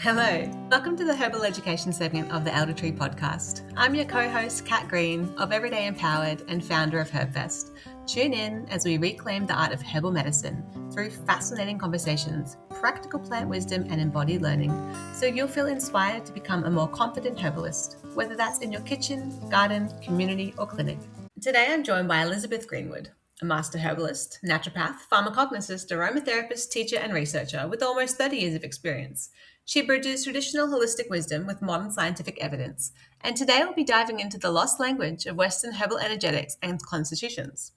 Hello, welcome to the Herbal Education segment of the Elder Tree podcast. I'm your co-host, Kat Green, of Everyday Empowered and founder of HerbFest. Tune in as we reclaim the art of herbal medicine through fascinating conversations, practical plant wisdom and embodied learning, so you'll feel inspired to become a more confident herbalist, whether that's in your kitchen, garden, community or clinic. Today I'm joined by Elizabeth Greenwood, a MasterHerbalist, naturopath, pharmacognosist, aromatherapist, teacher and researcher with almost 30 years of experience. She bridges traditional holistic wisdom with modern scientific evidence, and today we'll be diving into the lost language of Western herbal energetics and constitutions.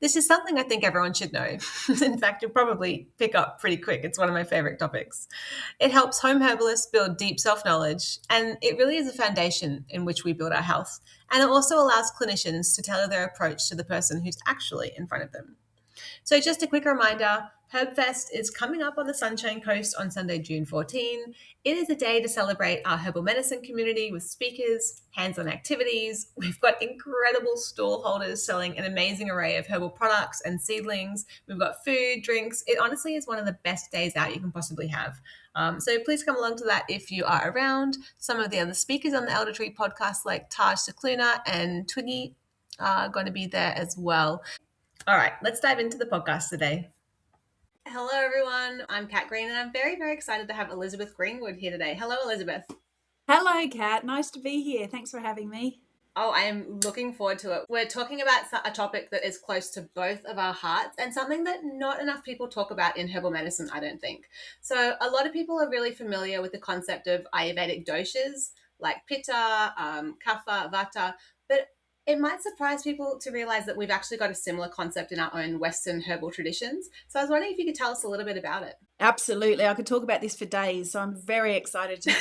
This is something I think everyone should know. In fact, you'll probably pick up pretty quick. It's one of my favorite topics. It helps home herbalists build deep self-knowledge, and it really is a foundation in which we build our health. And it also allows clinicians to tailor their approach to the person who's actually in front of them. So just a quick reminder, HerbFest is coming up on the Sunshine Coast on Sunday, June 14. It is a day to celebrate our herbal medicine community with speakers, hands-on activities. We've got incredible stall holders selling an amazing array of herbal products and seedlings. We've got food, drinks. It honestly is one of the best days out you can possibly have. So please come along to that if you are around. Some of the other speakers on the Elder Tree podcast like Taj Sakluna and Twiggy are going to be there as well. All right, let's dive into the podcast today. Hello, everyone. I'm Kat Green, and I'm very, very excited to have Elizabeth Greenwood here today. Hello, Elizabeth. Hello, Kat. Nice to be here. Thanks for having me. Oh, I am looking forward to it. We're talking about a topic that is close to both of our hearts and something that not enough people talk about in herbal medicine, I don't think. So a lot of people are really familiar with the concept of Ayurvedic doshas like pitta, kapha, vata, but it might surprise people to realize that we've actually got a similar concept in our own Western herbal traditions. So I was wondering if you could tell us a little bit about it. Absolutely. I could talk about this for days, so I'm very excited to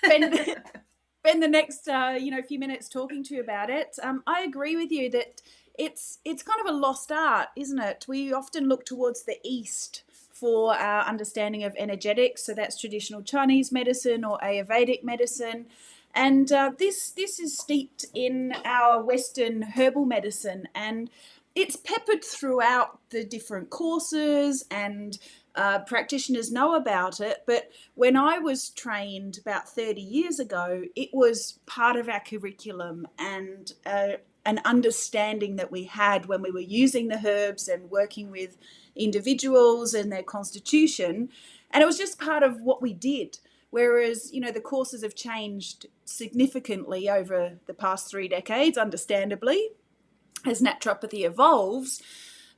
spend the next few minutes talking to you about it. I agree with you that it's kind of a lost art, isn't it? We often look towards the East for our understanding of energetics, so that's traditional Chinese medicine or Ayurvedic medicine. And this is steeped in our Western herbal medicine, and it's peppered throughout the different courses, and practitioners know about it. But when I was trained about 30 years ago, it was part of our curriculum and an understanding that we had when we were using the herbs and working with individuals and their constitution. And it was just part of what we did. Whereas, the courses have changed significantly over the past 3 decades, understandably, as naturopathy evolves.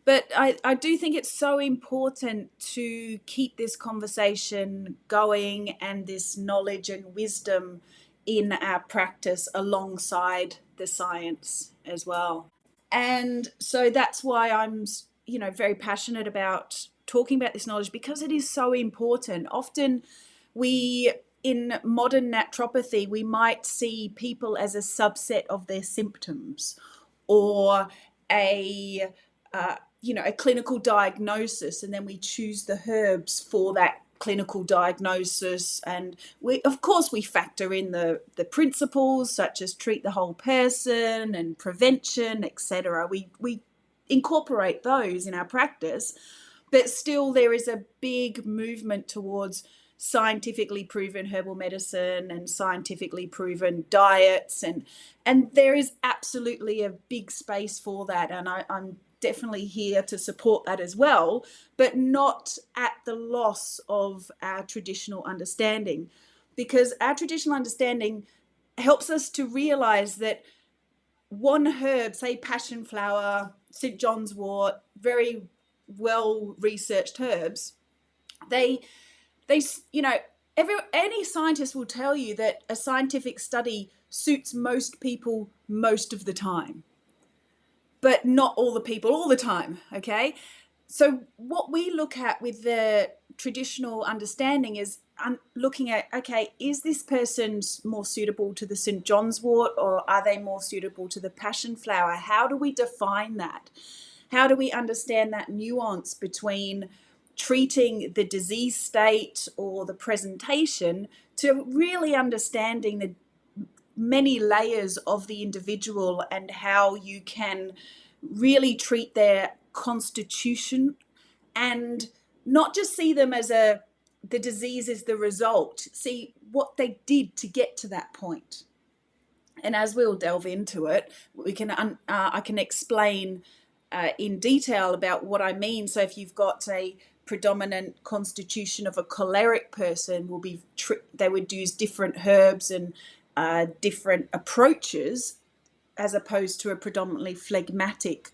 But I do think it's so important to keep this conversation going and this knowledge and wisdom in our practice alongside the science as well. And so that's why I'm, very passionate about talking about this knowledge, because it is so important. Often in modern naturopathy, we might see people as a subset of their symptoms or a clinical diagnosis, and then we choose the herbs for that clinical diagnosis. And we factor in the principles such as treat the whole person and prevention, etc. We incorporate those in our practice, but still there is a big movement towards scientifically proven herbal medicine and scientifically proven diets, and there is absolutely a big space for that, and I'm definitely here to support that as well, but not at the loss of our traditional understanding, because our traditional understanding helps us to realize that one herb, say passion flower, St. John's wort, very well researched herbs, any scientist will tell you that a scientific study suits most people most of the time, but not all the people all the time, okay? So what we look at with the traditional understanding is looking at, okay, is this person more suitable to the St. John's wort, or are they more suitable to the passion flower? How do we define that? How do we understand that nuance between treating the disease state or the presentation to really understanding the many layers of the individual and how you can really treat their constitution and not just see them as a the disease is the result. See what they did to get to that point. And as we'll delve into it, we can I can explain in detail about what I mean. So if you've got a predominant constitution of a choleric person, they would use different herbs and different approaches, as opposed to a predominantly phlegmatic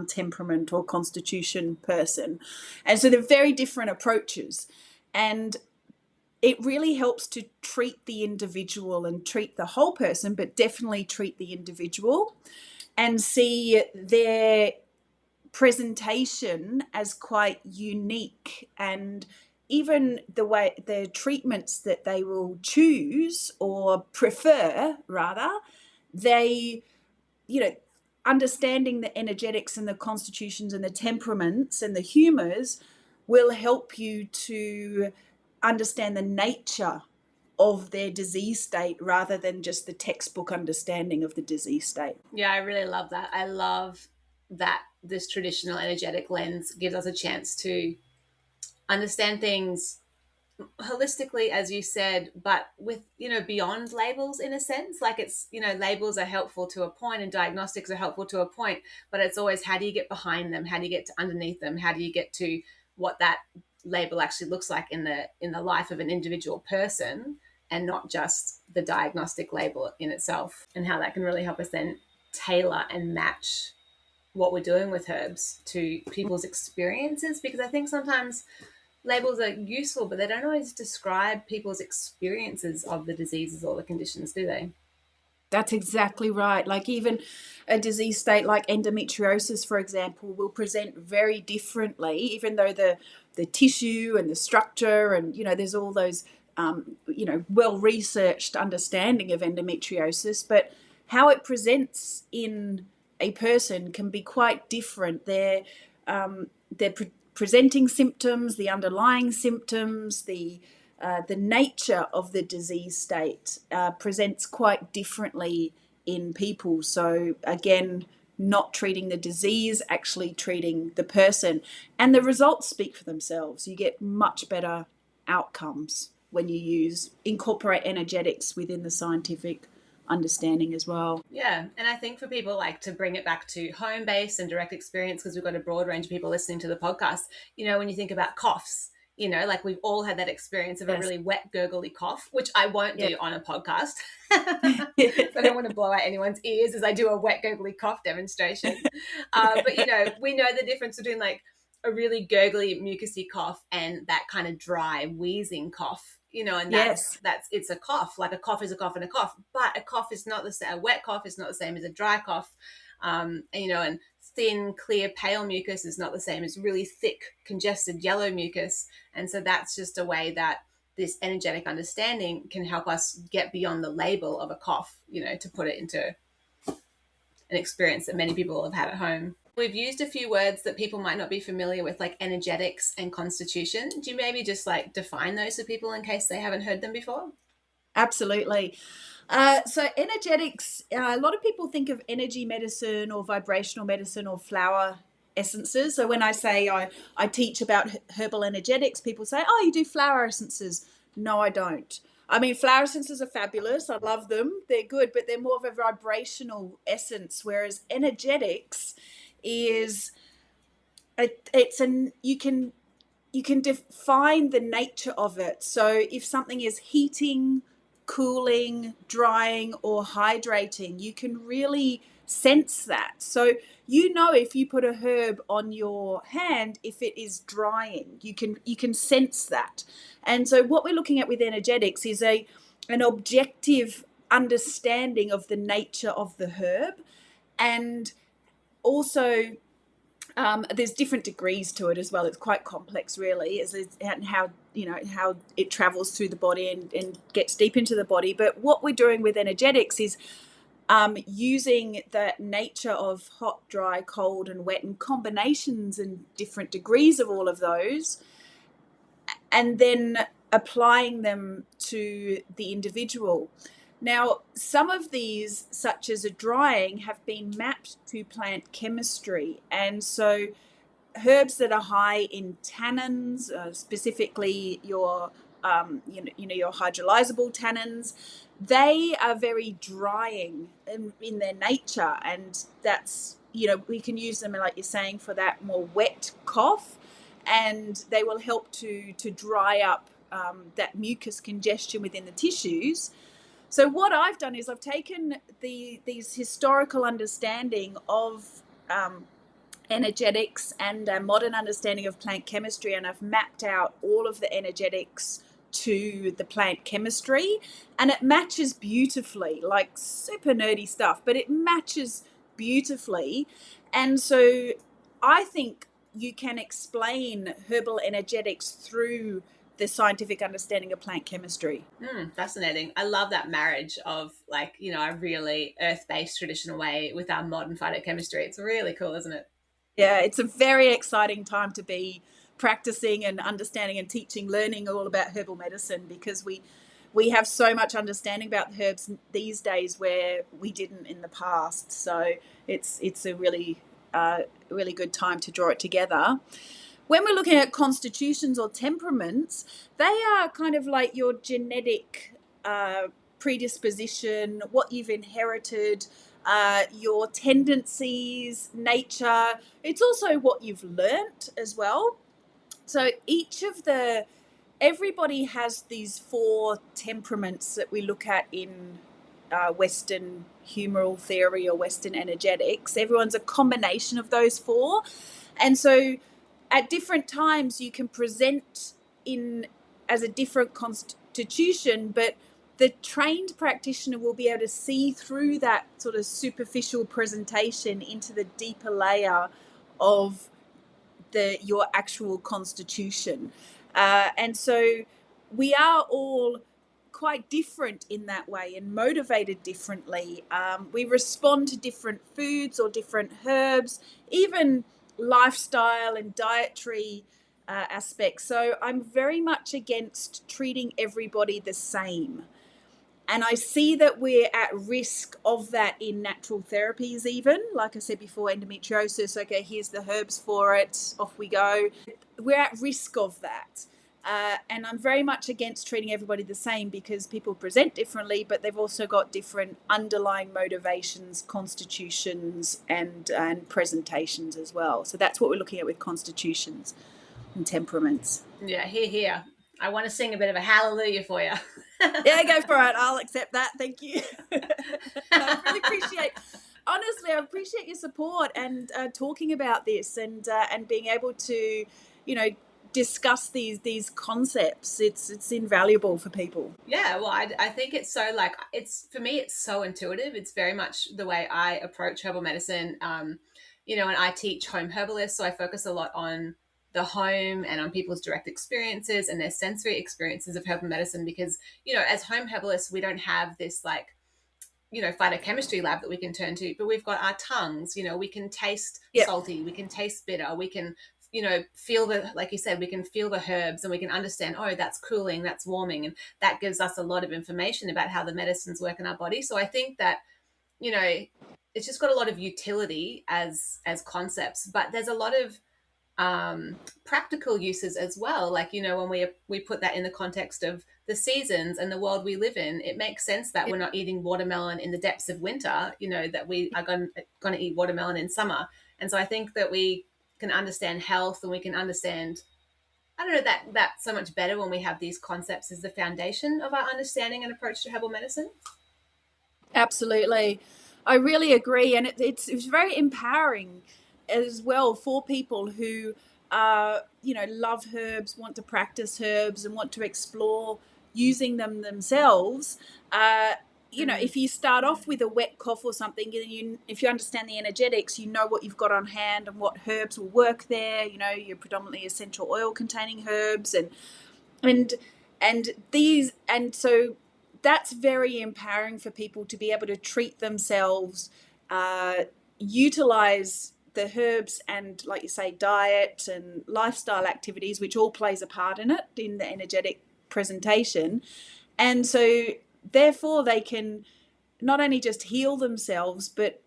temperament or constitution person. And so they're very different approaches. And it really helps to treat the individual and treat the whole person, but definitely treat the individual and see their presentation as quite unique, and even the treatments that they will choose or prefer, rather, they, understanding the energetics and the constitutions and the temperaments and the humors will help you to understand the nature of their disease state rather than just the textbook understanding of the disease state. Yeah, I really love that. I love that this traditional energetic lens gives us a chance to understand things holistically, as you said, but with, beyond labels, in a sense. Like, it's, labels are helpful to a point and diagnostics are helpful to a point, but it's always, how do you get behind them? How do you get to underneath them? How do you get to what that label actually looks like in the life of an individual person, and not just the diagnostic label in itself, and how that can really help us then tailor and match what we're doing with herbs to people's experiences. Because I think sometimes labels are useful, but they don't always describe people's experiences of the diseases or the conditions, do they? That's exactly right. Like, even a disease state like endometriosis, for example, will present very differently, even though the tissue and the structure and, there's all those, well-researched understanding of endometriosis, but how it presents in a person can be quite different. They're presenting symptoms, the underlying symptoms, the nature of the disease state presents quite differently in people. So again, not treating the disease, actually treating the person. And the results speak for themselves. You get much better outcomes when you incorporate energetics within the scientific understanding as well. Yeah, and I think for people, like, to bring it back to home-based and direct experience, because we've got a broad range of people listening to the podcast, when you think about coughs, like, we've all had that experience of a really wet, gurgly cough, which I won't do on a podcast. So I don't want to blow out anyone's ears as I do a wet, gurgly cough demonstration. But, we know the difference between, like, a really gurgly, mucousy cough and that kind of dry, wheezing cough. And that's it's a cough. Like, a cough is a cough and a cough, but a cough is not the same. A wet cough is not the same as a dry cough. And thin, clear, pale mucus is not the same as really thick, congested yellow mucus. And so that's just a way that this energetic understanding can help us get beyond the label of a cough, to put it into an experience that many people have had at home. We've used a few words that people might not be familiar with, like energetics and constitution. Do you maybe just define those for people in case they haven't heard them before? Absolutely. So energetics, a lot of people think of energy medicine or vibrational medicine or flower essences. So when I say I teach about herbal energetics, people say, oh, you do flower essences. No, I don't. I mean, flower essences are fabulous. I love them. They're good, but they're more of a vibrational essence, whereas energetics is you can define the nature of it. So if something is heating, cooling, drying, or hydrating, you can really sense that. So if you put a herb on your hand, if it is drying, you can sense that. And so what we're looking at with energetics is an objective understanding of the nature of the herb, and also there's different degrees to it as well. It's quite complex, really, and how it travels through the body and gets deep into the body. But what we're doing with energetics is using the nature of hot, dry, cold, and wet, and combinations and different degrees of all of those, and then applying them to the individual. Now, some of these, such as a drying, have been mapped to plant chemistry, and so herbs that are high in tannins, specifically your your hydrolyzable tannins, they are very drying in their nature, and that's, we can use them, like you're saying, for that more wet cough, and they will help to dry up that mucus congestion within the tissues. So what I've done is I've taken these historical understanding of energetics and a modern understanding of plant chemistry, and I've mapped out all of the energetics to the plant chemistry, and it matches beautifully, like super nerdy stuff, but it matches beautifully. And so I think you can explain herbal energetics through the scientific understanding of plant chemistry. Fascinating. I love that marriage of, like, a really earth-based traditional way with our modern phytochemistry. It's really cool, isn't it? Yeah, it's a very exciting time to be practicing and understanding and teaching, learning all about herbal medicine, because we have so much understanding about the herbs these days where we didn't in the past. So it's a really good time to draw it together. When we're looking at constitutions or temperaments, they are kind of like your genetic predisposition, what you've inherited, your tendencies, nature. It's also what you've learnt as well. So everybody has these 4 temperaments that we look at in Western humoral theory or Western energetics. Everyone's a combination of those 4. And so at different times you can present in as a different constitution, but the trained practitioner will be able to see through that sort of superficial presentation into the deeper layer of your actual constitution. And so we are all quite different in that way and motivated differently. We respond to different foods or different herbs, even lifestyle and dietary aspects. So I'm very much against treating everybody the same. And I see that we're at risk of that in natural therapies even. Like I said before, endometriosis, okay, here's the herbs for it, off we go. We're at risk of that. And I'm very much against treating everybody the same, because people present differently, but they've also got different underlying motivations, constitutions, and presentations as well. So that's what we're looking at with constitutions and temperaments. Yeah, here. I want to sing a bit of a hallelujah for you. Yeah, go for it. I'll accept that. Thank you. I really honestly, I appreciate your support and talking about this and being able to, discuss these concepts. It's invaluable for people. Yeah, well, I think it's so, like, for me, it's so intuitive. It's very much the way I approach herbal medicine. And I teach home herbalists, so I focus a lot on the home and on people's direct experiences and their sensory experiences of herbal medicine, because, as home herbalists, we don't have this, like, phytochemistry lab that we can turn to, but we've got our tongues. We can taste salty, we can taste bitter, we can feel like you said, we can feel the herbs, and we can understand, oh, that's cooling, that's warming, and that gives us a lot of information about how the medicines work in our body. So I think that it's just got a lot of utility as concepts, but there's a lot of practical uses as well. Like, when we put that in the context of the seasons and the world we live in, it makes sense that we're not eating watermelon in the depths of winter, that we are going to eat watermelon in summer. And so I think that we can understand health, and we can understand, I don't know, that so much better when we have these concepts as the foundation of our understanding and approach to herbal medicine. Absolutely. I really agree. And it's very empowering as well for people who love herbs, want to practice herbs, and want to explore using them themselves. If you start off with a wet cough or something, if you understand the energetics, you know what you've got on hand and what herbs will work there. You're predominantly essential oil containing herbs and so that's very empowering for people to be able to treat themselves, utilize the herbs and, like you say, diet and lifestyle activities, which all plays a part in it, in the energetic presentation. And so therefore they can not only just heal themselves, but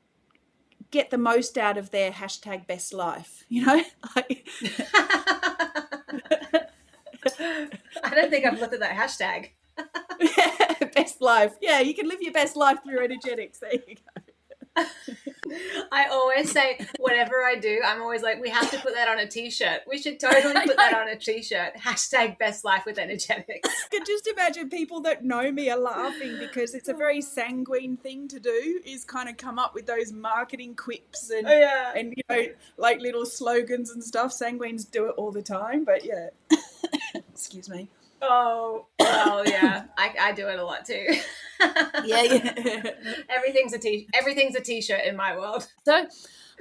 get the most out of their hashtag best life, you know? Like, I don't think I've looked at that hashtag. best life. Yeah, you can live your best life through energetics. There you go. I always say, whatever I do, I'm always like, we have to put that on a t-shirt. We should totally put that on a t-shirt. Hashtag best life with energetics. I can just imagine people that know me are laughing because it's a very sanguine thing to do, is kind of come up with those marketing quips and, and you know, like little slogans and stuff. Sanguines do it all the time, but yeah. Excuse me. Oh, well, yeah. I do it a lot too. Yeah. Everything's a t-shirt in my world. So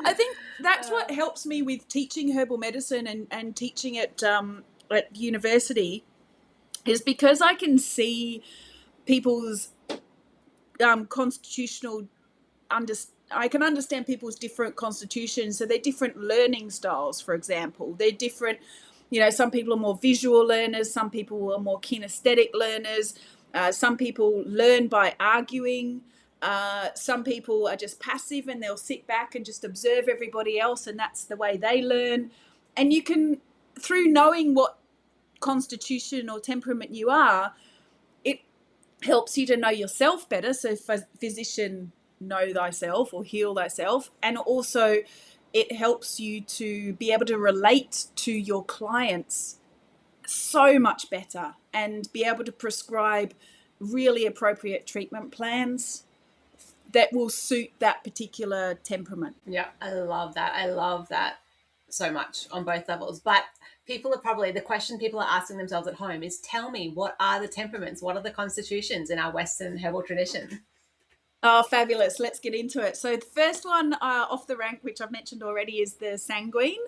I think that's what helps me with teaching herbal medicine and teaching it at university, is because I can see people's constitutional I can understand people's different constitutions. So they're different learning styles, for example. They're different, you know, some people are more visual learners, some people are more kinesthetic learners, some people learn by arguing, some people are just passive and they'll sit back and just observe everybody else, and that's the way they learn. And you can, through knowing what constitution or temperament you are, it helps you to know yourself better. So physician, know thyself or heal thyself. And also it helps you to be able to relate to your clients so much better and be able to prescribe really appropriate treatment plans that will suit that particular temperament. Yeah, I love that. I love that so much on both levels. But people are probably, the question people are asking themselves at home is, tell me, what are the temperaments? What are the constitutions in our Western herbal tradition? Oh, fabulous. Let's get into it. So the first one off the rank, which I've mentioned already, is the sanguine.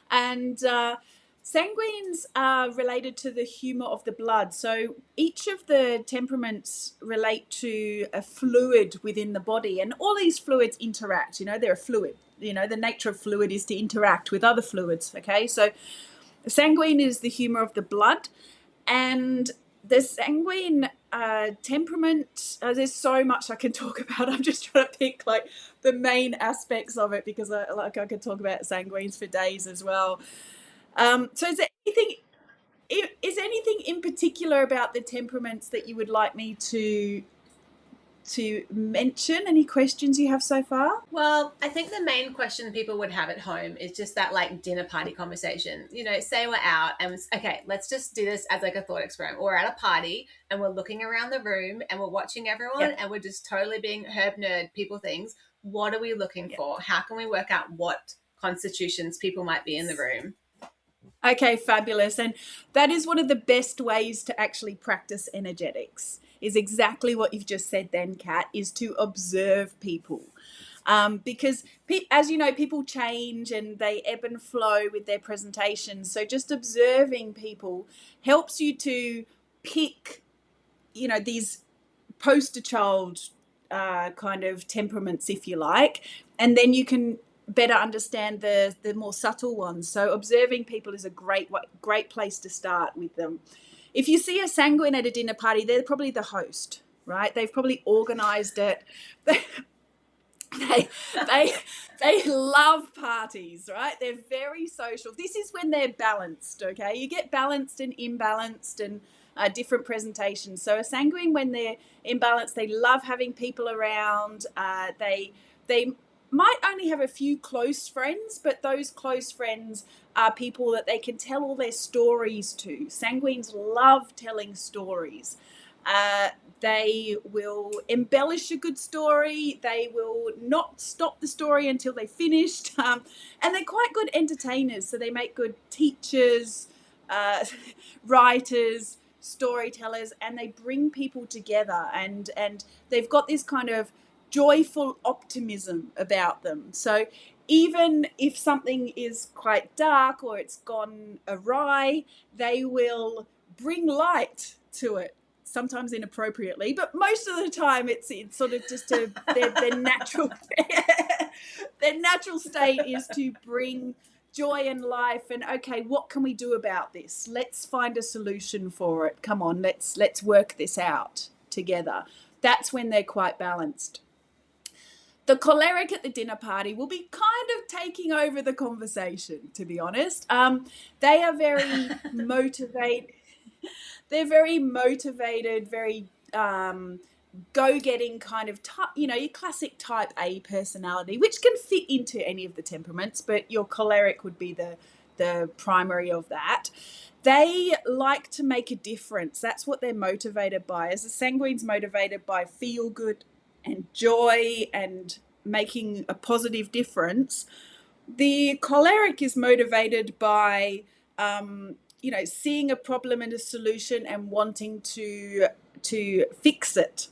And sanguines are related to the humour of the blood. So each of the temperaments relate to a fluid within the body. And all these fluids interact. You know, they're a fluid. You know, the nature of fluid is to interact with other fluids. Okay, so sanguine is the humour of the blood. And the sanguine temperament, there's so much I can talk about. I'm just trying to pick like the main aspects of it, because I could talk about sanguines for days as well. So is anything in particular about the temperaments that you would like me to mention? Any questions you have so far? Well, I think the main question people would have at home is just that like dinner party conversation. You know, say we're out and okay, let's just do this as like a thought experiment. We're at a party and we're looking around the room and we're watching everyone and we're just totally being herb nerd people things. What are we looking for? How can we work out what constitutions people might be in the room? Okay, fabulous. And that is one of the best ways to actually practice energetics, is exactly what you've just said then, Kat, is to observe people. Because as you know, people change and they ebb and flow with their presentations. So just observing people helps you to pick, you know, these poster child kind of temperaments, if you like, and then you can better understand the more subtle ones. So observing people is a great place to start with them. If you see a sanguine at a dinner party, they're probably the host, right? They've probably organized it. They love parties, right? They're very social. This is when they're balanced, okay? You get balanced and imbalanced and different presentations. So a sanguine, when they're imbalanced, they love having people around. They might only have a few close friends, but those close friends are people that they can tell all their stories to. Sanguines love telling stories. They will embellish a good story. They will not stop the story until they've finished. And they're quite good entertainers. So they make good teachers, writers, storytellers, and they bring people together. And they've got this kind of joyful optimism about them. So even if something is quite dark or it's gone awry, they will bring light to it, sometimes inappropriately, but most of the time it's sort of just their natural their natural state is to bring joy and life. And okay, what can we do about this? Let's find a solution for it. Come on, let's work this out together. That's when they're quite balanced. the choleric at the dinner party will be kind of taking over the conversation, to be honest. They are very motivated. They're very motivated, very go-getting kind of, your classic type A personality, which can fit into any of the temperaments, but your choleric would be the primary of that. They like to make a difference. That's what they're motivated by. As a sanguine's motivated by feel good and joy and making a positive difference, the choleric is motivated by seeing a problem and a solution and wanting to fix it.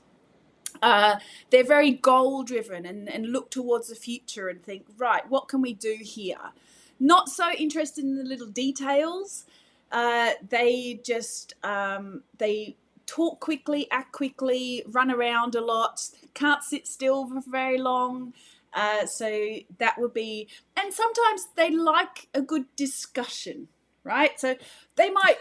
They're very goal driven and look towards the future and think, right, what can we do here? Not so interested in the little details. They just they talk quickly, act quickly, run around a lot, can't sit still for very long. So that would be, and sometimes they like a good discussion, right? So they might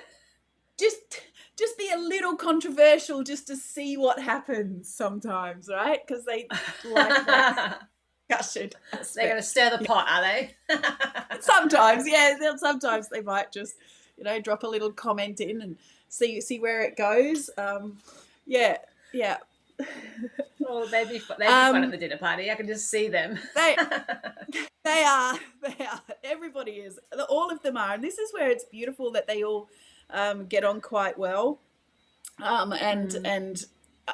just be a little controversial just to see what happens sometimes, right? Because they like that discussion aspect. They're going to stir the pot, are they? Sometimes, yeah. Sometimes they might just, drop a little comment in and see where it goes. Yeah. Oh, they'd be fun at the dinner party. I can just see them. They are. Everybody is. All of them are. And this is where it's beautiful that they all get on quite well. And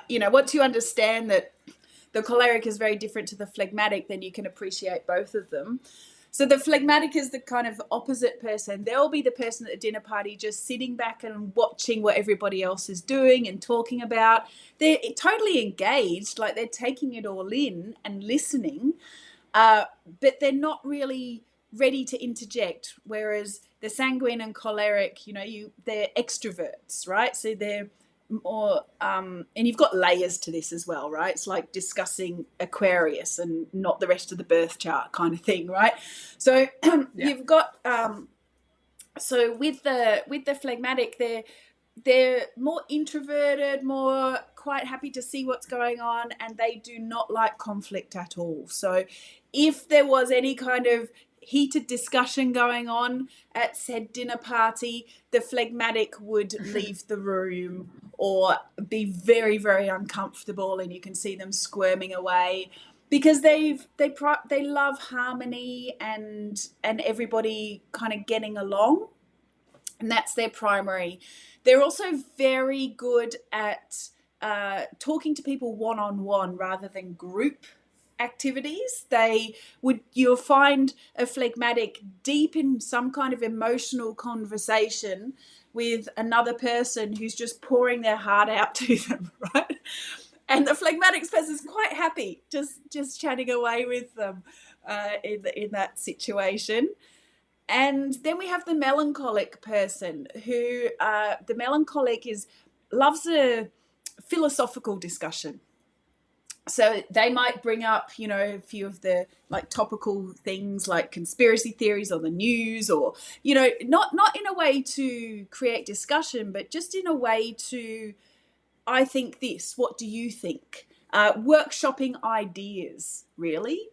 once you understand that the choleric is very different to the phlegmatic, then you can appreciate both of them. So the phlegmatic is the kind of opposite person. They'll be the person at the dinner party just sitting back and watching what everybody else is doing and talking about. They're totally engaged, like they're taking it all in and listening, but they're not really ready to interject. Whereas the sanguine and choleric, they're extroverts, right? So they're more, and you've got layers to this as well, right? It's like discussing Aquarius and not the rest of the birth chart kind of thing, right? So you've got, so with the phlegmatic, they're more introverted, more quite happy to see what's going on, and they do not like conflict at all. So if there was any kind of heated discussion going on at said dinner party, the phlegmatic would leave the room or be very, very uncomfortable, and you can see them squirming away because they love harmony and everybody kind of getting along, and that's their primary. They're also very good at talking to people one-on-one rather than group activities. You'll find a phlegmatic deep in some kind of emotional conversation with another person who's just pouring their heart out to them, right? And the phlegmatic person is quite happy just chatting away with them in that situation. And then we have the melancholic person who the melancholic loves a philosophical discussion. So they might bring up, a few of the like topical things like conspiracy theories or the news, or, not in a way to create discussion, but just in a way to, I think this, what do you think? Workshopping ideas, really.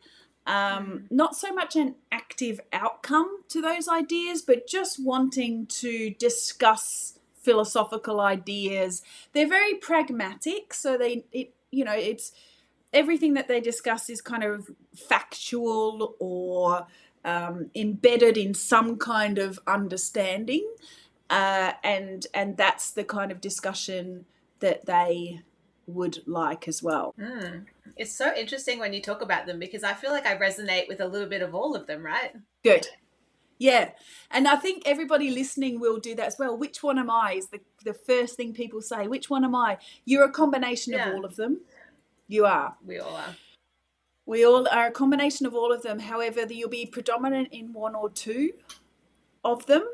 Not so much an active outcome to those ideas, but just wanting to discuss philosophical ideas. They're very pragmatic, so it's everything that they discuss is kind of factual or embedded in some kind of understanding, and that's the kind of discussion that they would like as well. It's so interesting when you talk about them, because I feel like I resonate with a little bit of all of them, right? Good. Yeah. And I think everybody listening will do that as well. Which one am I is the first thing people say. Which one am I? You're a combination of all of them. You are. We all are. We all are a combination of all of them. However, you'll be predominant in one or two of them.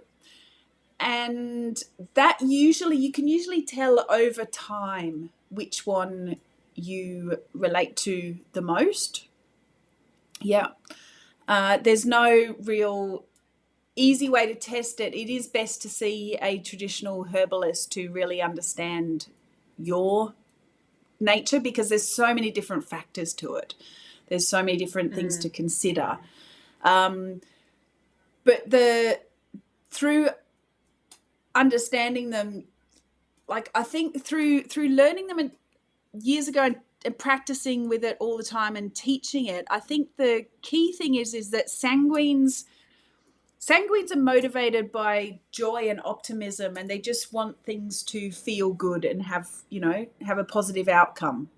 And that you can usually tell over time which one you relate to the most. Yeah. There's no real easy way to test it. It is best to see a traditional herbalist to really understand your nature, because there's so many different factors to it. There's so many different things to consider. But through understanding them, like I think through learning them years ago and practicing with it all the time and teaching it, I think the key thing is that sanguines are motivated by joy and optimism, and they just want things to feel good and have a positive outcome.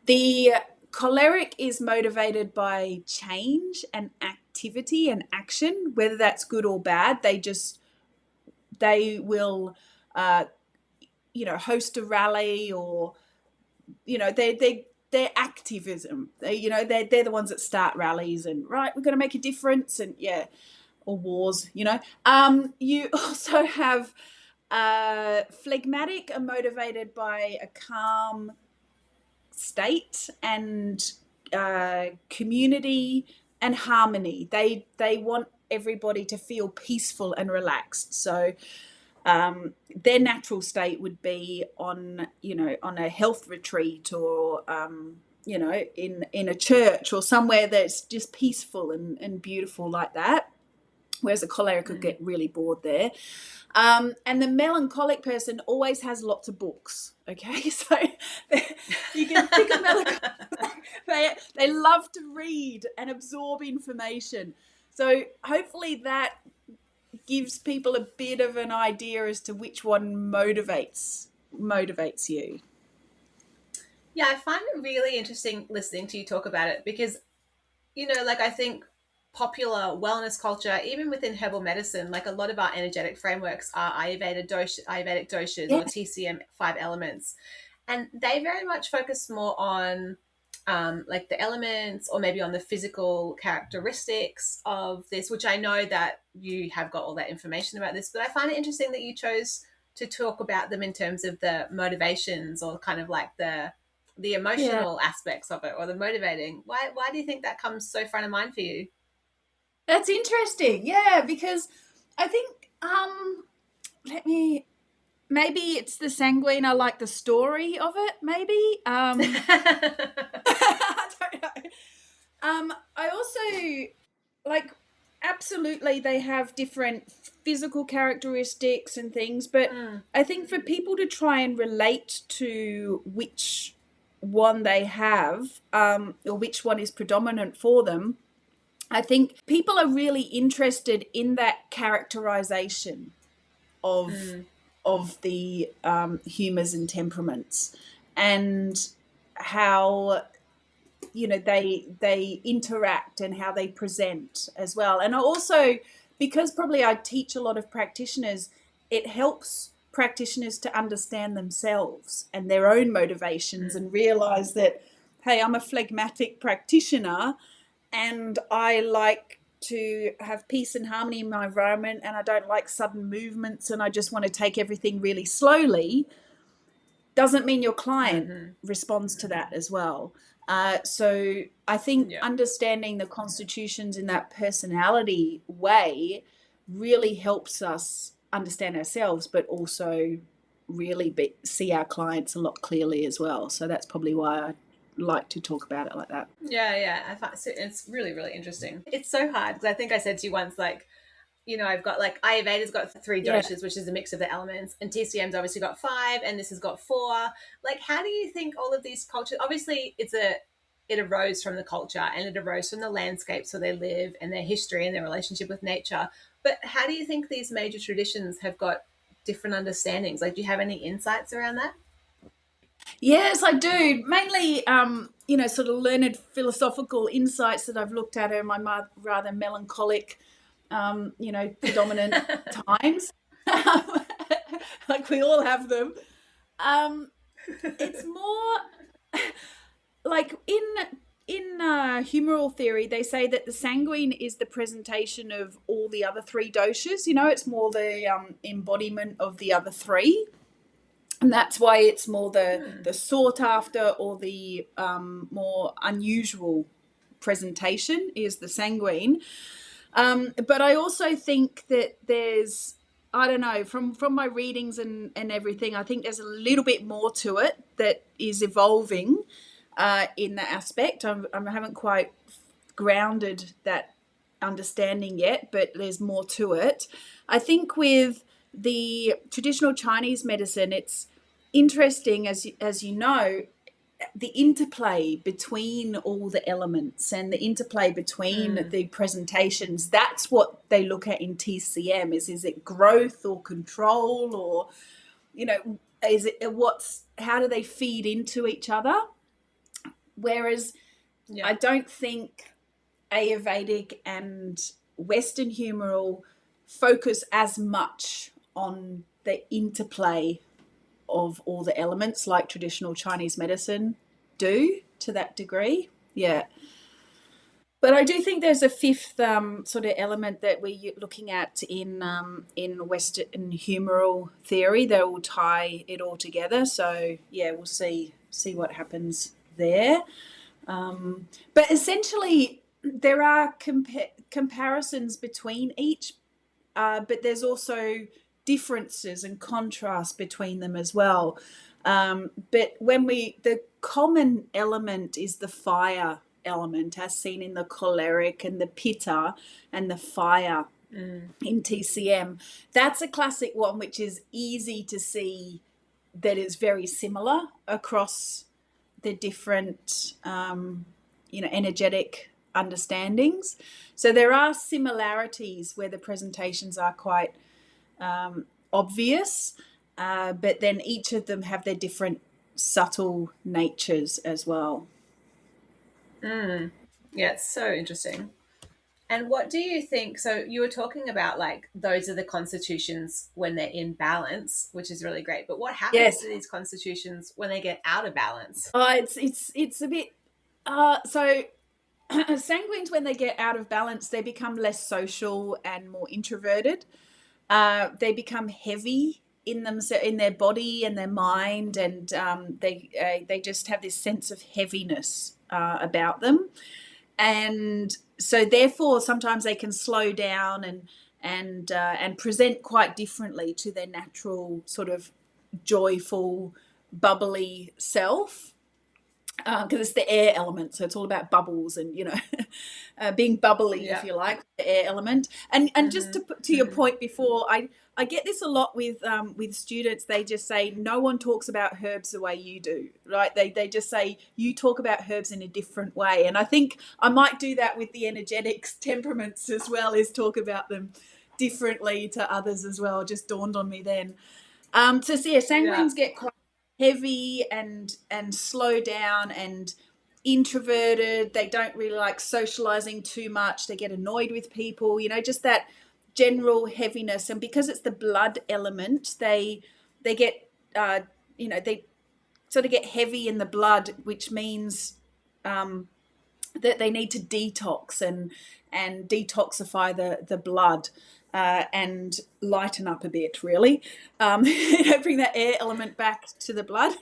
The choleric is motivated by change and activity and action, whether that's good or bad. They will host a rally, or their activism. They're the ones that start rallies and right, we're going to make a difference, and or wars. You also have phlegmatic are motivated by a calm state and community and harmony. They want everybody to feel peaceful and relaxed. So their natural state would be on a health retreat, or in a church or somewhere that's just peaceful and beautiful like that. Whereas a choleric could get really bored there. And the melancholic person always has lots of books. Okay, so you can think of melancholic. They love to read and absorb information. So hopefully that gives people a bit of an idea as to which one motivates you. Yeah, I find it really interesting listening to you talk about it because, I think popular wellness culture, even within herbal medicine, like a lot of our energetic frameworks are Ayurvedic doshas or TCM 5 elements. And they very much focus more on like the elements or maybe on the physical characteristics of this, which I know that you have got all that information about this, but I find it interesting that you chose to talk about them in terms of the motivations or kind of like the emotional aspects of it, or the motivating. Why do you think that comes so front of mind for you? That's interesting. Yeah, because I think maybe it's the sanguine. I like the story of it, maybe. I don't know. I also absolutely they have different physical characteristics and things, but I think for people to try and relate to which one they have, or which one is predominant for them, I think people are really interested in that characterization of the humours and temperaments, and how they interact and how they present as well. And also, because probably I teach a lot of practitioners, it helps practitioners to understand themselves and their own motivations and realize that, hey, I'm a phlegmatic practitioner and I like to have peace and harmony in my environment, and I don't like sudden movements, and I just want to take everything really slowly. Doesn't mean your client responds to that as well. So I think understanding the constitutions in that personality way really helps us understand ourselves, but also really see our clients a lot clearly as well. So that's probably why I like to talk about it like that. Yeah. I find it's really, really interesting. It's so hard because I think I said to you once, like, I've got like Ayurveda's got 3 doshas, which is a mix of the elements, and TCM's obviously got 5, and this has got 4. Like, how do you think all of these cultures? Obviously, it arose from the culture and it arose from the landscapes where they live and their history and their relationship with nature. But how do you think these major traditions have got different understandings? Like, do you have any insights around that? Yes, I do. Mainly, sort of learned philosophical insights that I've looked at in my rather melancholic, predominant times. Like we all have them. It's more like in humoral theory, they say that the sanguine is the presentation of all the other 3 doshas. It's more the embodiment of the other 3. And that's why it's more the sought after or the more unusual presentation is the sanguine. But I also think that there's, I don't know, from my readings and everything, I think there's a little bit more to it that is evolving. in that aspect. I haven't quite grounded that understanding yet, but there's more to it. I think with the traditional Chinese medicine, it's interesting, as you know, the interplay between all the elements and the interplay between the presentations. That's what they look at in TCM. Is it growth or control, or is it how do they feed into each other? Whereas I don't think Ayurvedic and Western Herbal focus as much on the interplay of all the elements like traditional Chinese medicine do to that degree. Yeah. But I do think there's a fifth sort of element that we're looking at in Western humoral theory that will tie it all together. So yeah, we'll see what happens there. But essentially, there are comparisons between each, but there's also differences and contrasts between them as well. But the common element is the fire element, as seen in the choleric and the pitta and the fire in TCM. That's a classic one, which is easy to see that is very similar across the different, energetic understandings. So there are similarities where the presentations are quite obvious, but then each of them have their different subtle natures as well. Yeah, it's so interesting. And what do you think? So you were talking about like those are the constitutions when they're in balance, which is really great. But what happens to these constitutions when they get out of balance? It's a bit so sanguines, when they get out of balance, they become less social and more introverted. They become heavy in their body and their mind, and they just have this sense of heaviness about them. And so therefore sometimes they can slow down and present quite differently to their natural sort of joyful, bubbly self, because it's the air element, so it's all about bubbles and being bubbly, if you like, the air element. And just to your point before, I get this a lot with students. They just say no one talks about herbs the way you do, right? They just say you talk about herbs in a different way. And I think I might do that with the energetics temperaments as well, is talk about them differently to others as well. It just dawned on me then. Sanguines get quite heavy and slow down and introverted. They don't really like socializing too much. They get annoyed with people, just that general heaviness. And because it's the blood element, they get they sort of get heavy in the blood, which means that they need to detox and detoxify the blood and lighten up a bit, really. Bring that air element back to the blood.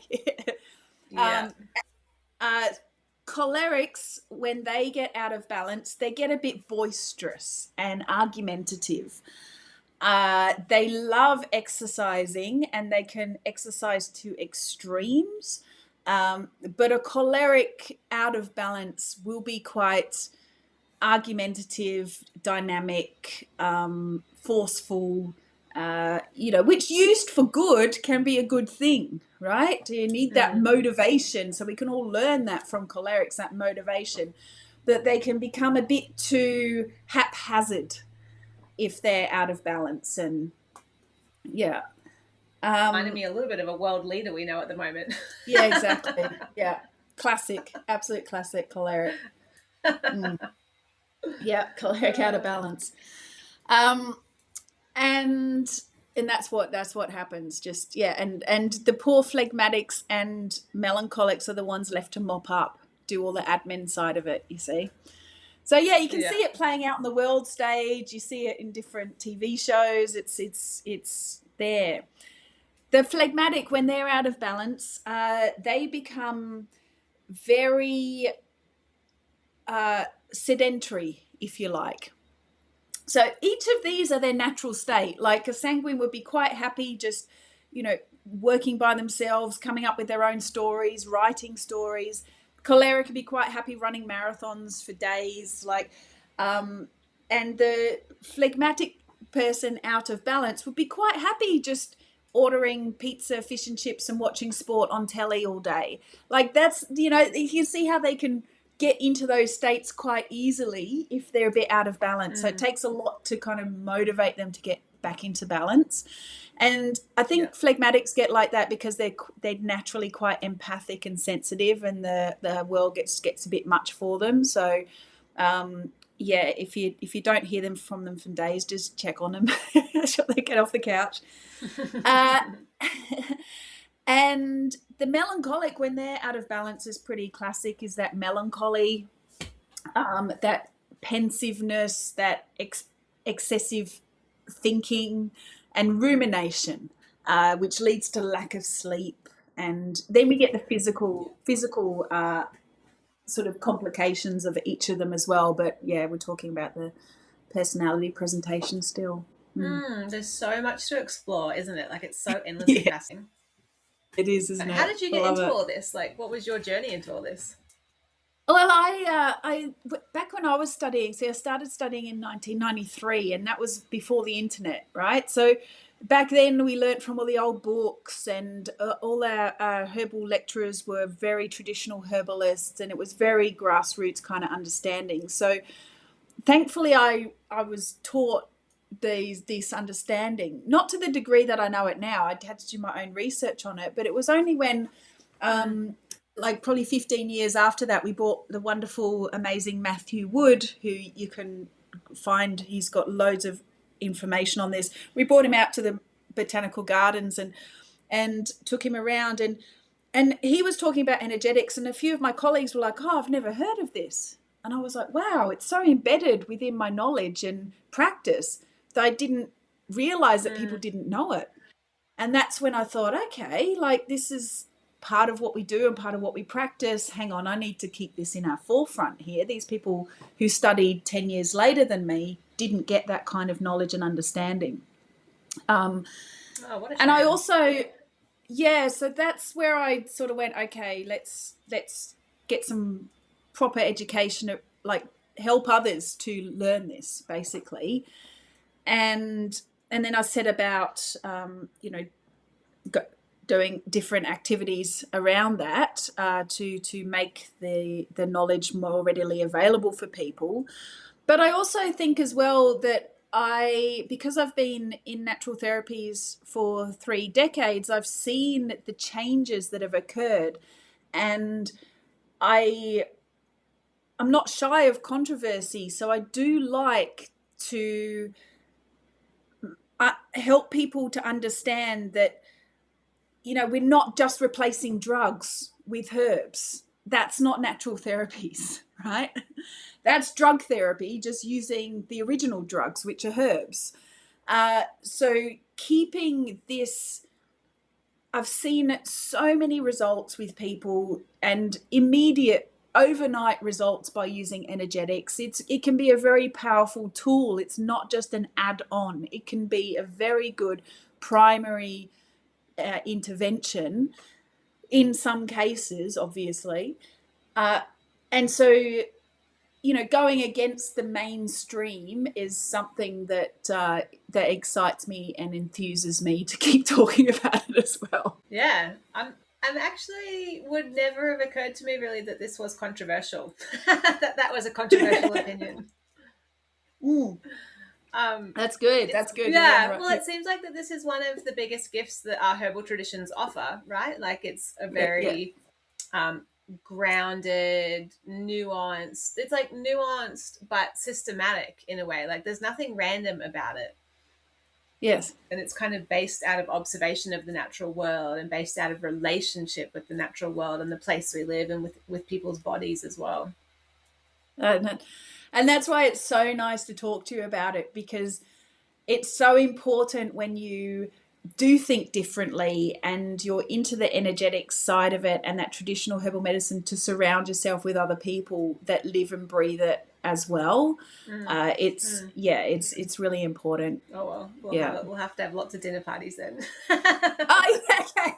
Cholerics, when they get out of balance, they get a bit boisterous and argumentative. They love exercising, and they can exercise to extremes. But a choleric out of balance will be quite argumentative, dynamic, forceful, which used for good can be a good thing, right? You need that motivation. So we can all learn that from cholerics, that motivation, that they can become a bit too haphazard if they're out of balance. And reminded me a little bit of a world leader we know at the moment. Yeah, exactly. Yeah. Classic, absolute classic choleric. Yeah, choleric out of balance. And that's what happens. Just and the poor phlegmatics and melancholics are the ones left to mop up, do all the admin side of it, you see. So you can see it playing out on the world stage. You see it in different TV shows. It's there. The phlegmatic, when they're out of balance, they become very sedentary, if you like. So each of these are their natural state. Like a sanguine would be quite happy just, working by themselves, coming up with their own stories, writing stories. choleric can be quite happy running marathons for days, and the phlegmatic person out of balance would be quite happy just ordering pizza, fish and chips and watching sport on telly all day. That's, you can see how they can get into those states quite easily if they're a bit out of balance. So it takes a lot to kind of motivate them to get back into balance. And I think phlegmatics get like that because they're naturally quite empathic and sensitive, and the world gets a bit much for them. So if you don't hear from them for days, just check on them until they get off the couch. And the melancholic, when they're out of balance, is pretty classic. Is that melancholy, that pensiveness, that excessive thinking and rumination, which leads to lack of sleep. And then we get the physical sort of complications of each of them as well. But yeah, we're talking about the personality presentation still. There's so much to explore, isn't it? It's so endlessly fascinating. It is, isn't it? How did you get into all this? What was your journey into all this? Well, I back when I was studying, I started studying in 1993, and that was before the internet, right? So back then we learnt from all the old books, and all our herbal lecturers were very traditional herbalists, and it was very grassroots kind of understanding. So thankfully I was taught this understanding, not to the degree that I know it now. I had to do my own research on it, but it was only when probably 15 years after that, we bought the wonderful, amazing Matthew Wood, who you can find. He's got loads of information on this. We brought him out to the botanical gardens and took him around, and he was talking about energetics, and a few of my colleagues were like, "Oh, I've never heard of this." And I was like, wow, it's so embedded within my knowledge and practice that I didn't realize that people didn't know it. And that's when I thought, okay, this is part of what we do and part of what we practice. Hang on, I need to keep this in our forefront here. These people who studied 10 years later than me didn't get that kind of knowledge and understanding. What a shame. And I also, so that's where I sort of went, okay, let's get some proper education, help others to learn this, basically. And then I set about, doing different activities around that to make the knowledge more readily available for people. But I also think as well that because I've been in natural therapies for 3 decades, I've seen the changes that have occurred, and I'm not shy of controversy. So I do like to help people to understand that, we're not just replacing drugs with herbs. That's not natural therapies, right? That's drug therapy, just using the original drugs, which are herbs. So keeping this, I've seen so many results with people, and immediate overnight results by using energetics. It can be a very powerful tool. It's not just an add-on. It can be a very good primary intervention in some cases, obviously. And so, going against the mainstream is something that excites me and enthuses me to keep talking about it as well. Yeah, and actually would never have occurred to me really that this was controversial. that was a controversial opinion. That's good. That's good. Yeah. Well, it seems like that this is one of the biggest gifts that our herbal traditions offer, right? It's a very grounded, nuanced. It's nuanced but systematic in a way. There's nothing random about it. Yes. And it's kind of based out of observation of the natural world, and based out of relationship with the natural world and the place we live, and with people's bodies as well. And that's why it's so nice to talk to you about it, because it's so important when you do think differently and you're into the energetic side of it and that traditional herbal medicine, to surround yourself with other people that live and breathe it as well. It's really important. Oh well, we'll have to have lots of dinner parties then. Oh yeah, okay.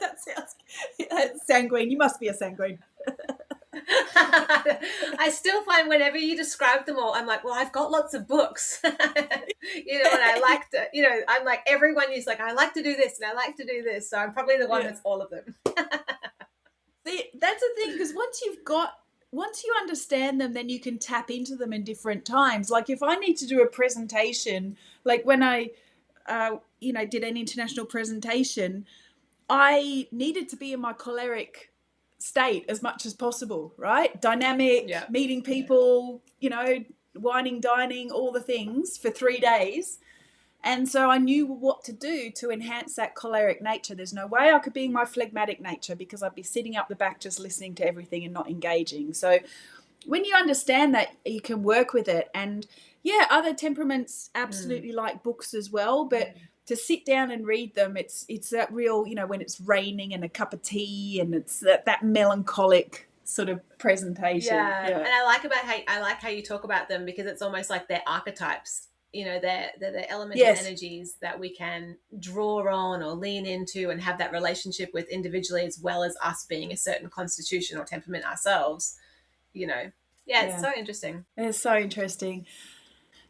That sounds sanguine. You must be a sanguine. I still find whenever you describe them all, I'm like, well, I've got lots of books, and I like to, I'm like, everyone is like, I like to do this and I like to do this. So I'm probably the one that's all of them. See, that's the thing, because once you understand them, then you can tap into them in different times. Like if I need to do a presentation, like when I, did an international presentation, I needed to be in my choleric state as much as possible, right? Dynamic, meeting people, whining, dining, all the things for 3 days. And so I knew what to do to enhance that choleric nature. There's no way I could be in my phlegmatic nature, because I'd be sitting up the back just listening to everything and not engaging. So when you understand that, you can work with it. And other temperaments absolutely like books as well, but to sit down and read them, it's that real, when it's raining and a cup of tea, and it's that melancholic sort of presentation. And I like how you talk about them, because it's almost like they're archetypes. They're the elemental energies that we can draw on or lean into and have that relationship with individually, as well as us being a certain constitution or temperament ourselves. It's so interesting. It's so interesting.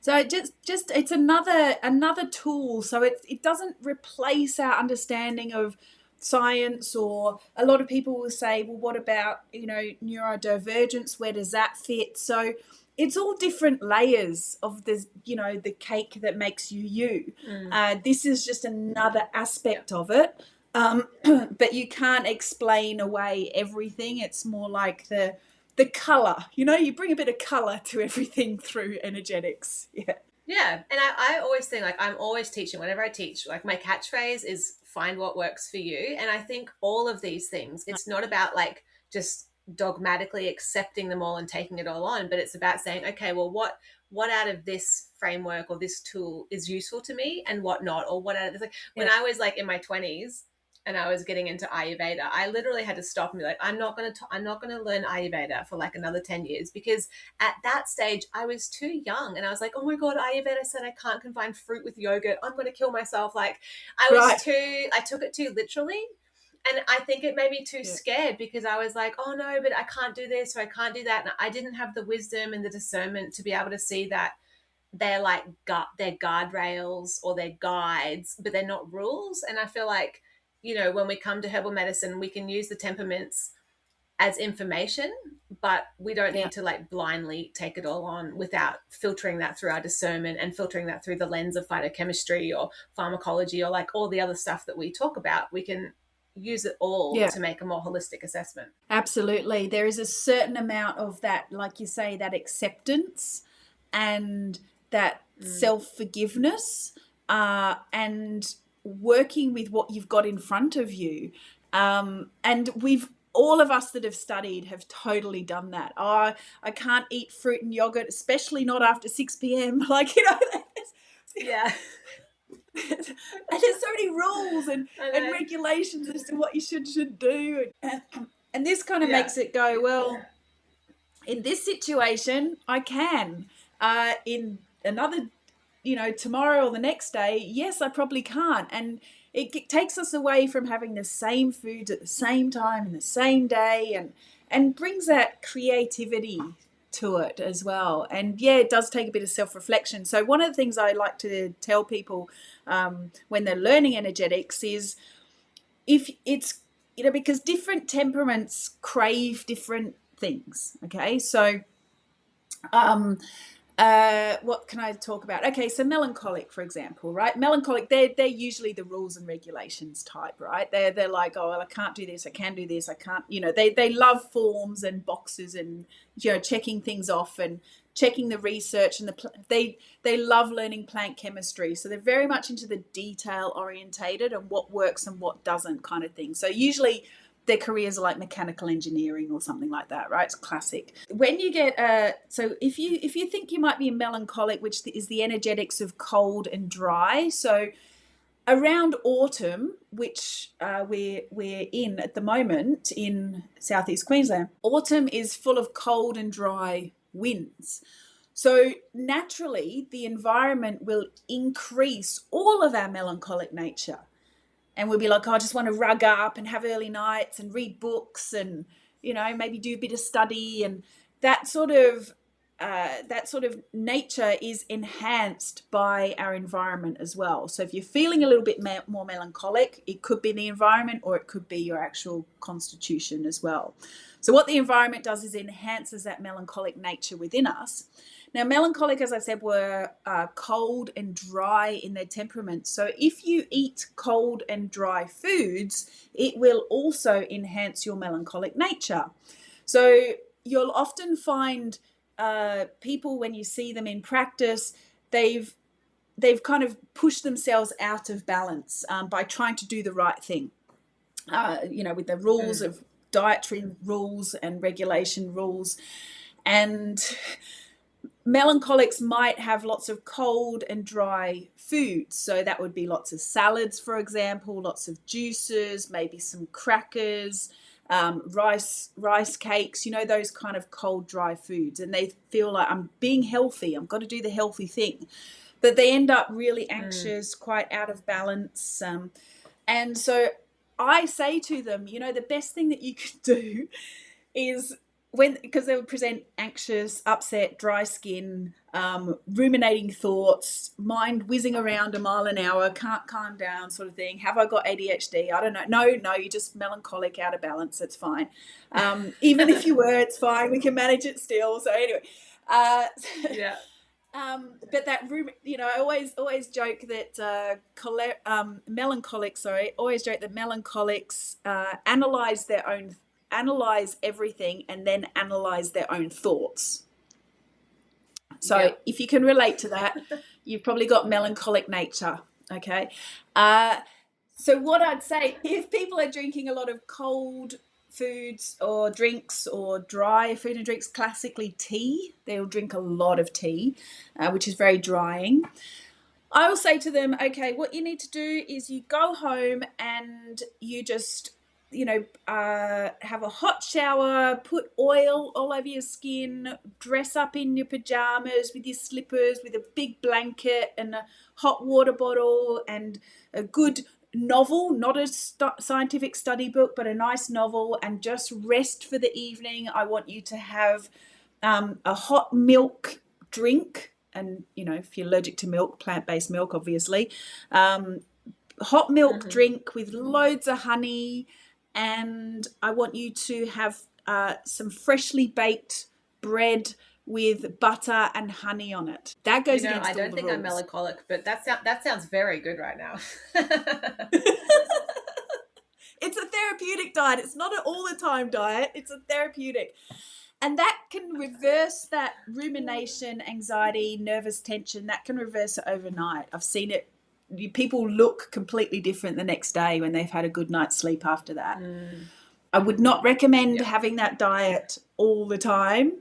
So just it's another tool. So it doesn't replace our understanding of science, or a lot of people will say, well, what about, neurodivergence? Where does that fit? So it's all different layers of this, the cake that makes you. This is just another aspect of it. But you can't explain away everything. It's more like the color, you bring a bit of color to everything through energetics. And I always think, like, I'm always teaching. Whenever I teach, like, my catchphrase is find what works for you. And I think all of these things, it's not about like just dogmatically accepting them all and taking it all on, but it's about saying, okay, well, what out of this framework or this tool is useful to me, and what not, or what out of this, like when I was like in my 20s and I was getting into Ayurveda, I literally had to stop and be like, I'm not going to learn Ayurveda for like another 10 years, because at that stage I was too young, and I was like, oh my God, Ayurveda said I can't combine fruit with yogurt. I'm going to kill myself. Like I took it too literally. And I think it made me too scared, because I was like, oh no, but I can't do this or I can't do that. And I didn't have the wisdom and the discernment to be able to see that they're like they're guardrails or they're guides, but they're not rules. And I feel like, when we come to herbal medicine, we can use the temperaments as information, but we don't need to like blindly take it all on without filtering that through our discernment and filtering that through the lens of phytochemistry or pharmacology or like all the other stuff that we talk about. We can use it all to make a more holistic assessment. Absolutely. There is a certain amount of that, like you say, that acceptance and that self-forgiveness, and working with what you've got in front of you. And all of us that have studied have totally done that. I can't eat fruit and yogurt, especially not after 6 p.m. Like, and there's so many rules and regulations as to what you should do. And this kind of makes it go, well, in this situation, I can. In another, tomorrow or the next day, yes, I probably can't. And it takes us away from having the same foods at the same time in the same day, and brings that creativity to it as well. And it does take a bit of self-reflection. So one of the things I like to tell people when they're learning energetics is, if it's, because different temperaments crave different things. Okay, so what can I talk about? Okay, so melancholic, for example, right? Melancholic, they're usually the rules and regulations type, right? They're like, oh, well, I can't do this, I can do this, I can't, they love forms and boxes and, checking things off and checking the research, and they love learning plant chemistry. So they're very much into the detail orientated and what works and what doesn't kind of thing. So usually their careers are like mechanical engineering or something like that, right? It's classic. When you get so if you think you might be melancholic, which is the energetics of cold and dry, so around autumn, which we're in at the moment in southeast Queensland, autumn is full of cold and dry winds. So naturally, the environment will increase all of our melancholic nature. And we'll be like, oh, I just want to rug up and have early nights and read books and, maybe do a bit of study, and that sort of nature is enhanced by our environment as well. So if you're feeling a little bit more melancholic, it could be the environment, or it could be your actual constitution as well. So what the environment does is enhances that melancholic nature within us. Now, melancholic, as I said, were cold and dry in their temperament. So if you eat cold and dry foods, it will also enhance your melancholic nature. So you'll often find people, when you see them in practice, they've kind of pushed themselves out of balance by trying to do the right thing, with the rules of dietary rules and regulation rules. And melancholics might have lots of cold and dry foods. So that would be lots of salads, for example, lots of juices, maybe some crackers, rice cakes, those kind of cold, dry foods. And they feel like, I'm being healthy, I've got to do the healthy thing. But they end up really anxious, quite out of balance. And so I say to them, the best thing that you can do is, because they would present anxious, upset, dry skin, ruminating thoughts, mind whizzing around a mile an hour, can't calm down, sort of thing. Have I got ADHD? I don't know. No, you're just melancholic, out of balance. It's fine. Even if you were, it's fine. We can manage it still. So anyway, yeah. But that room, I always joke that melancholics analyze everything and then analyze their own thoughts. So if you can relate to that, you've probably got melancholic nature. Okay. So what I'd say, if people are drinking a lot of cold foods or drinks, or dry food and drinks, classically tea, they'll drink a lot of tea, which is very drying. I will say to them, okay, what you need to do is you go home and you just have a hot shower, put oil all over your skin, dress up in your pajamas with your slippers, with a big blanket and a hot water bottle and a good novel, not a scientific study book, but a nice novel, and just rest for the evening. I want you to have a hot milk drink, and if you're allergic to milk, plant-based milk, obviously, hot milk drink with loads of honey. And I want you to have some freshly baked bread with butter and honey on it. That goes against all the rules. I don't think I'm melancholic, but that sounds very good right now. It's a therapeutic diet. It's not an all the time diet. It's a therapeutic. And that can reverse that rumination, anxiety, nervous tension. That can reverse it overnight. I've seen it. People look completely different the next day when they've had a good night's sleep after that. I would not recommend having that diet all the time,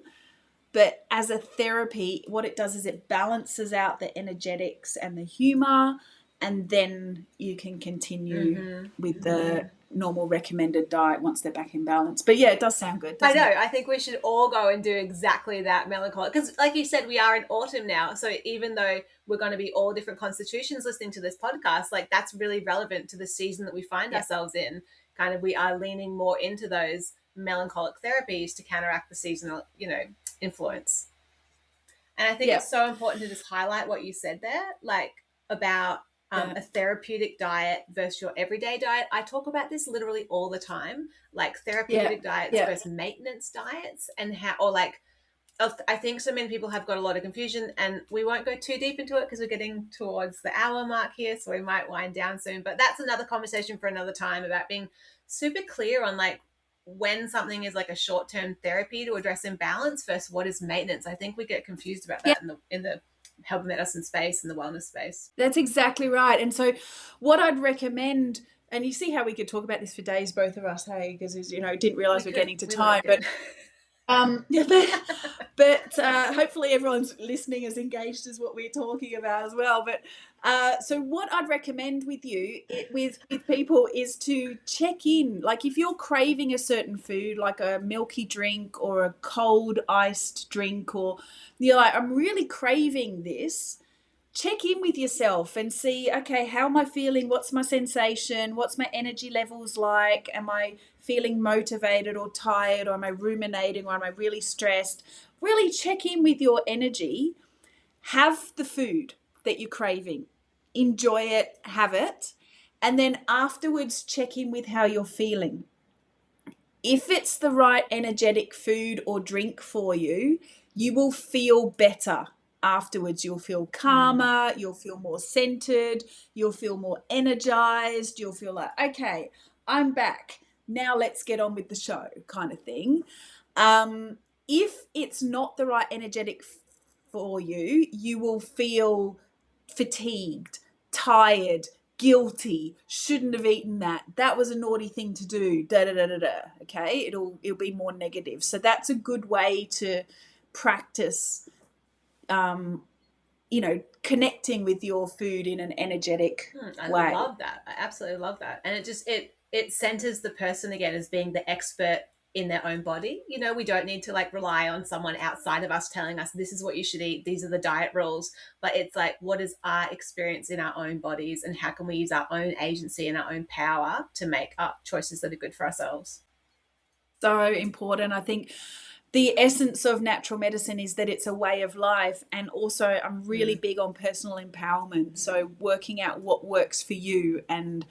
but as a therapy, what it does is it balances out the energetics and the humor, and then you can continue with the normal recommended diet once they're back in balance. But it does sound good. I know. I think we should all go and do exactly that, melancholic, because like you said, we are in autumn now. So even though we're going to be all different constitutions listening to this podcast, like that's really relevant to the season that we find ourselves in. Kind of, we are leaning more into those melancholic therapies to counteract the seasonal, influence. And I think it's so important to just highlight what you said there, like about a therapeutic diet versus your everyday diet. I talk about this literally all the time, like therapeutic diets versus maintenance diets, and how, or like, I think so many people have got a lot of confusion, and we won't go too deep into it because we're getting towards the hour mark here, so we might wind down soon. But that's another conversation for another time, about being super clear on like when something is like a short-term therapy to address imbalance versus what is maintenance. I think we get confused about that in the health medicine space and the wellness space. That's exactly right. And so what I'd recommend, and you see how we could talk about this for days, both of us, hey, because didn't realize we're getting to time, but but hopefully everyone's listening as engaged as what we're talking about as well. But so what I'd recommend with people is to check in. Like if you're craving a certain food, like a milky drink or a cold iced drink, or you're like, I'm really craving this, check in with yourself and see, okay, how am I feeling? What's my sensation? What's my energy levels like? Am I feeling motivated or tired, or am I ruminating, or am I really stressed? Really check in with your energy. Have the food that you're craving, enjoy it, have it, and then afterwards check in with how you're feeling. If it's the right energetic food or drink for you, you will feel better afterwards. You'll feel calmer, you'll feel more centered, you'll feel more energized, you'll feel like, okay, I'm back. Now let's get on with the show, kind of thing. If it's not the right energetic for you, you will feel fatigued, tired, guilty, shouldn't have eaten that. That was a naughty thing to do. Da da da da da. Okay, it'll be more negative. So that's a good way to practice, connecting with your food in an energetic way. I love that. I absolutely love that. And it centers the person again as being the expert in their own body. We don't need to like rely on someone outside of us telling us this is what you should eat, these are the diet rules, but it's like, what is our experience in our own bodies, and how can we use our own agency and our own power to make up choices that are good for ourselves? So important. I think the essence of natural medicine is that it's a way of life, and also I'm really big on personal empowerment. So working out what works for you and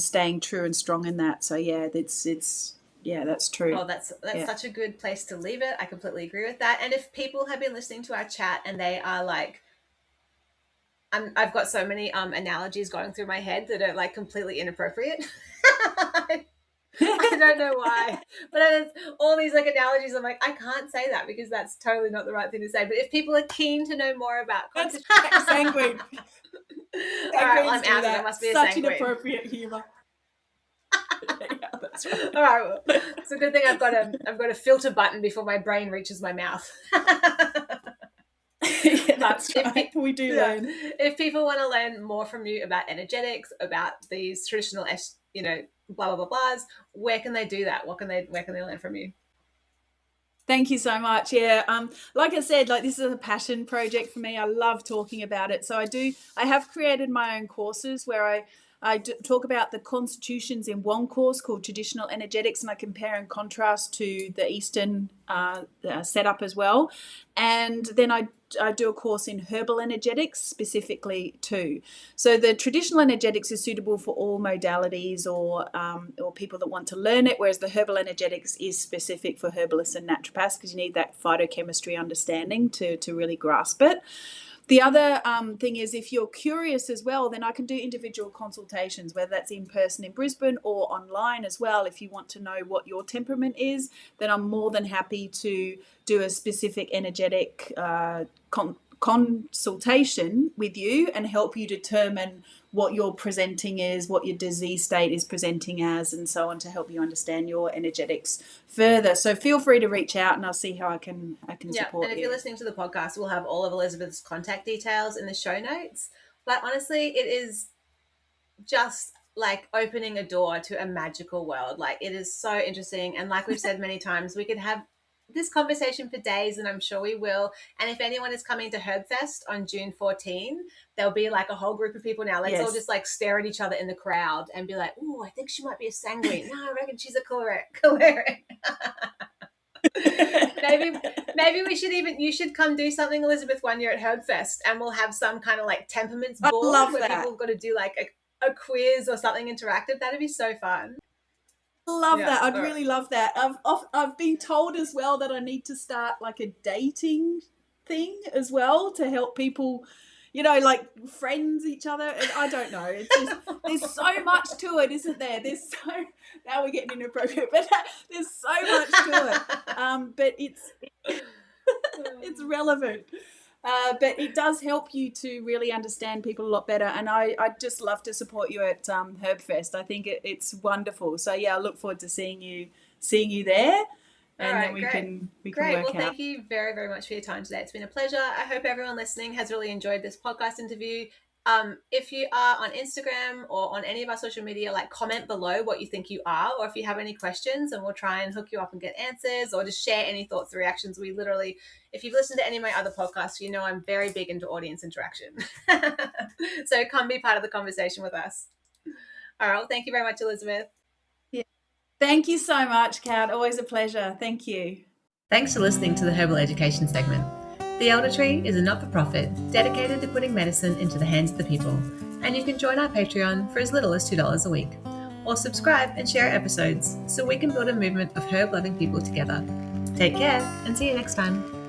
staying true and strong in that. So yeah, that's true. Oh, that's such a good place to leave it. I completely agree with that. And if people have been listening to our chat and they are like, I've got so many analogies going through my head that are like completely inappropriate. I don't know why, but it's all these like analogies. I'm like, I can't say that because that's totally not the right thing to say. But if people are keen to know more about that's sanguine. All right, well, I'm out. There must be such a sanguine. Inappropriate humor. Yeah, that's right. All right, well, it's a good thing I've got a filter button before my brain reaches my mouth. Yeah, that's right. We do learn. If people want to learn more from you about energetics, about these traditional, blah blah blah blahs, where can they do that? Where can they learn from you? Thank you so much. Yeah, like I said, like this is a passion project for me. I love talking about it. So I have created my own courses where I talk about the constitutions in one course called Traditional Energetics, and I compare and contrast to the Eastern setup as well. And then I do a course in herbal energetics specifically too. So the traditional energetics is suitable for all modalities or people that want to learn it, whereas the herbal energetics is specific for herbalists and naturopaths because you need that phytochemistry understanding to really grasp it. The other thing is, if you're curious as well, then I can do individual consultations, whether that's in person in Brisbane or online as well. If you want to know what your temperament is, then I'm more than happy to do a specific energetic consultation with you and help you determine what your presenting is, what your disease state is presenting as, and so on, to help you understand your energetics further. So feel free to reach out and I'll see how I can support you. And if you're listening to the podcast, we'll have all of Elizabeth's contact details in the show notes. But honestly, it is just like opening a door to a magical world. Like, it is so interesting. And like we've said many times, we could have this conversation for days, and I'm sure we will. And if anyone is coming to Herbfest on June 14, there'll be like a whole group of people now. Let's all just like stare at each other in the crowd and be like, "Ooh, I think she might be a sanguine. No, I reckon she's a choleric." maybe you should come do something, Elizabeth, one year at Herbfest, and we'll have some kind of like temperaments board where people got to do like a quiz or something interactive. That'd be so fun. Love that. I'd really love that. I've been told as well that I need to start like a dating thing as well to help people, like friends each other. And I don't know. It's just there's so much to it, isn't there? Now we're getting inappropriate, but there's so much to it. But it's relevant. But it does help you to really understand people a lot better. And I'd just love to support you at Herbfest. I think it's wonderful. So yeah, I look forward to seeing you there. And then we can work out. Well, thank you very, very much for your time today. It's been a pleasure. I hope everyone listening has really enjoyed this podcast interview. If you are on Instagram or on any of our social media, like comment below what you think you are, or if you have any questions, and we'll try and hook you up and get answers, or just share any thoughts or reactions. We literally, if you've listened to any of my other podcasts, you know I'm very big into audience interaction. So come be part of the conversation with us. All right. Well, thank you very much, Elizabeth. Yeah. Thank you so much, Kat. Always a pleasure. Thank you. Thanks for listening to the Herbal Education segment. The Elder Tree is a not-for-profit dedicated to putting medicine into the hands of the people, and you can join our Patreon for as little as $2 a week, or subscribe and share episodes so we can build a movement of herb-loving people together. Take care and see you next time.